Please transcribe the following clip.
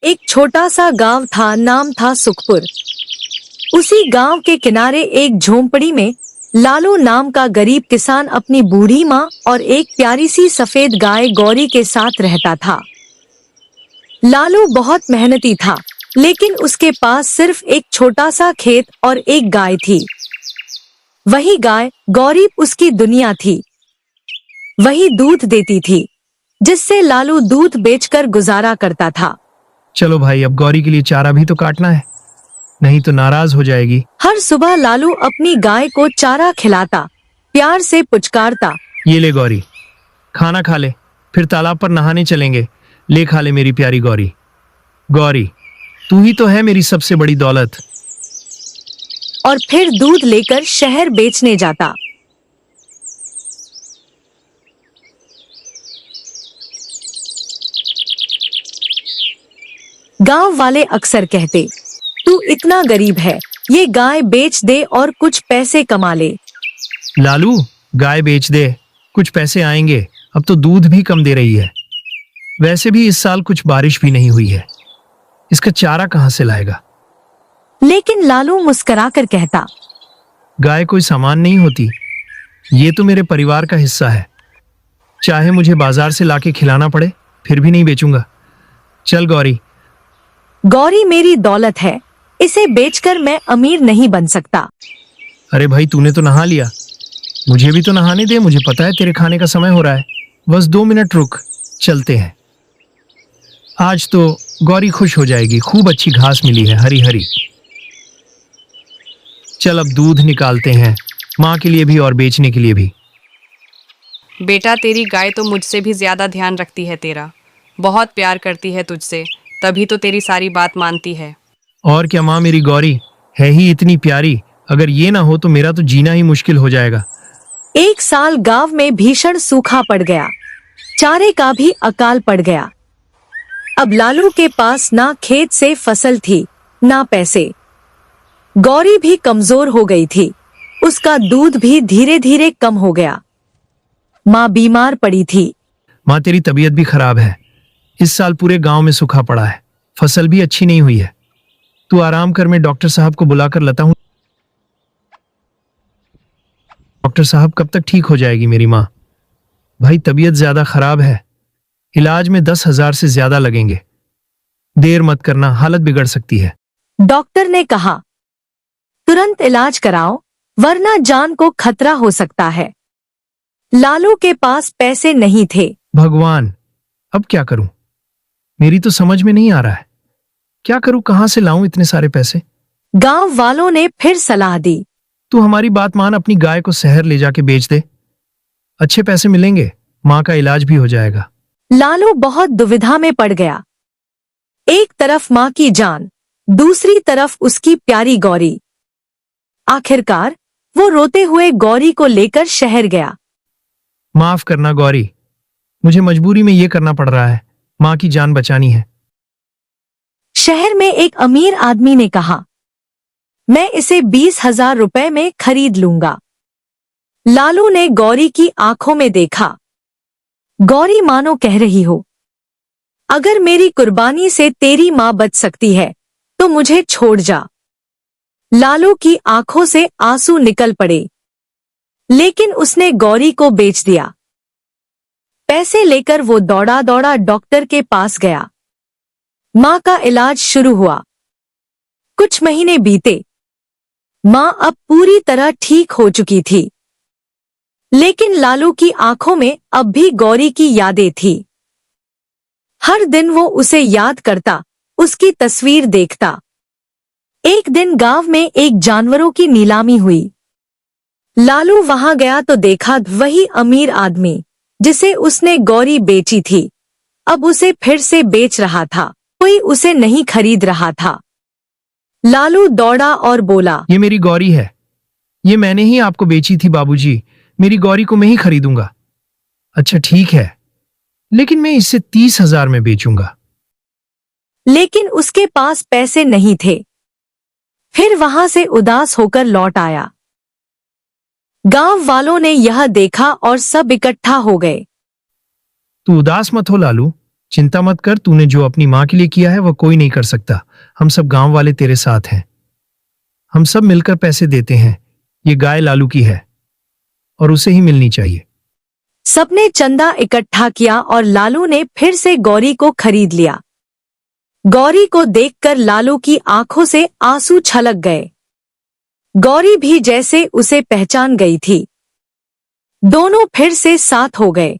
एक छोटा सा गांव था, नाम था सुखपुर। उसी गांव के किनारे एक झोंपड़ी में लालू नाम का गरीब किसान अपनी बूढ़ी माँ और एक प्यारी सी सफेद गाय गौरी के साथ रहता था। लालू बहुत मेहनती था, लेकिन उसके पास सिर्फ एक छोटा सा खेत और एक गाय थी। वही गाय गौरी उसकी दुनिया थी। वही दूध देती थी, जिससे लालू दूध बेचकर गुजारा करता था। चलो भाई, अब गौरी के लिए चारा भी तो काटना है, नहीं तो नाराज हो जाएगी। हर सुबह लालू अपनी गाय को चारा खिलाता, प्यार से पुचकारता। ये ले गौरी, खाना खा ले, फिर तालाब पर नहाने चलेंगे। ले खा ले मेरी प्यारी गौरी। गौरी, तू ही तो है मेरी सबसे बड़ी दौलत। और फिर दूध लेकर शहर बेचने जाता। गांव वाले अक्सर कहते, तू इतना गरीब है, ये गाय बेच दे और कुछ पैसे कमा ले। लालू, गाय बेच दे, कुछ पैसे आएंगे। अब तो दूध भी कम दे रही है। वैसे भी इस साल कुछ बारिश भी नहीं हुई है, इसका चारा कहां से लाएगा। लेकिन लालू मुस्कुराकर कहता, गाय कोई सामान नहीं होती, ये तो मेरे परिवार का हिस्सा है। चाहे मुझे बाजार से लाके खिलाना पड़े, फिर भी नहीं बेचूंगा। चल गौरी। गौरी मेरी दौलत है, इसे बेचकर मैं अमीर नहीं बन सकता। अरे भाई, तूने तो नहा लिया, मुझे भी तो नहाने दे। मुझे पता है तेरे खाने का समय हो रहा है, बस 2 मिनट रुक, चलते हैं। आज तो गौरी खुश हो जाएगी, खूब अच्छी घास मिली है, हरी हरी। चल अब दूध निकालते हैं, माँ के लिए भी और बेचने के लिए भी। बेटा, तेरी गाय तो मुझसे भी ज्यादा ध्यान रखती है तेरा, बहुत प्यार करती है तुझसे, तभी तो तेरी सारी बात मानती है। और क्या माँ, मेरी गौरी है ही इतनी प्यारी, अगर ये ना हो तो मेरा तो जीना ही मुश्किल हो जाएगा। एक साल गांव में भीषण सूखा पड़ गया, चारे का भी अकाल पड़ गया। अब लालू के पास ना खेत से फसल थी, ना पैसे। गौरी भी कमजोर हो गई थी, उसका दूध भी धीरे धीरे कम हो गया। माँ बीमार पड़ी थी। माँ, तेरी तबीयत भी खराब है, इस साल पूरे गांव में सूखा पड़ा है, फसल भी अच्छी नहीं हुई है। तू आराम कर, मैं डॉक्टर साहब को बुलाकर लाता हूँ। डॉक्टर साहब, कब तक ठीक हो जाएगी मेरी माँ? भाई, तबीयत ज्यादा खराब है, इलाज में 10,000 से ज्यादा लगेंगे। देर मत करना, हालत बिगड़ सकती है। डॉक्टर ने कहा, तुरंत इलाज कराओ, वरना जान को खतरा हो सकता है। लालू के पास पैसे नहीं थे। भगवान, अब क्या करूं? मेरी तो समझ में नहीं आ रहा है, क्या करूं, कहां से लाऊं इतने सारे पैसे? गांव वालों ने फिर सलाह दी, तू हमारी बात मान, अपनी गाय को शहर ले जाके बेच दे, अच्छे पैसे मिलेंगे, माँ का इलाज भी हो जाएगा। लालू बहुत दुविधा में पड़ गया। एक तरफ माँ की जान, दूसरी तरफ उसकी प्यारी गौरी। आखिरकार वो रोते हुए गौरी को लेकर शहर गया। माफ करना गौरी, मुझे मजबूरी में ये करना पड़ रहा है, माँ की जान बचानी है। शहर में एक अमीर आदमी ने कहा, मैं इसे 20,000 रुपए में खरीद लूंगा। लालू ने गौरी की आंखों में देखा। गौरी मानो कह रही हो, अगर मेरी कुर्बानी से तेरी माँ बच सकती है तो मुझे छोड़ जा। लालू की आंखों से आंसू निकल पड़े, लेकिन उसने गौरी को बेच दिया। पैसे लेकर वो दौड़ा दौड़ा डॉक्टर के पास गया। माँ का इलाज शुरू हुआ। कुछ महीने बीते, माँ अब पूरी तरह ठीक हो चुकी थी, लेकिन लालू की आंखों में अब भी गौरी की यादें थी। हर दिन वो उसे याद करता, उसकी तस्वीर देखता। एक दिन गांव में एक जानवरों की नीलामी हुई। लालू वहां गया तो देखा वही अमीर आदमी जिसे उसने गौरी बेची थी, अब उसे फिर से बेच रहा था। कोई उसे नहीं खरीद रहा था। लालू दौड़ा और बोला, ये मेरी गौरी है, ये मैंने ही आपको बेची थी बाबूजी, मेरी गौरी को मैं ही खरीदूंगा। अच्छा ठीक है, लेकिन मैं इसे 30,000 में बेचूंगा। लेकिन उसके पास पैसे नहीं थे। फिर वहां से उदास होकर लौट आया। गांव वालों ने यह देखा और सब इकट्ठा हो गए। तू उदास मत हो लालू, चिंता मत कर, तूने जो अपनी माँ के लिए किया है वह कोई नहीं कर सकता। हम सब गांव वाले तेरे साथ हैं। हम सब मिलकर पैसे देते हैं। ये गाय लालू की है और उसे ही मिलनी चाहिए। सबने चंदा इकट्ठा किया और लालू ने फिर से गौरी को खरीद लिया। गौरी को देखकर लालू की आंखों से आंसू छलक गए। गौरी भी जैसे उसे पहचान गई थी। दोनों फिर से साथ हो गए।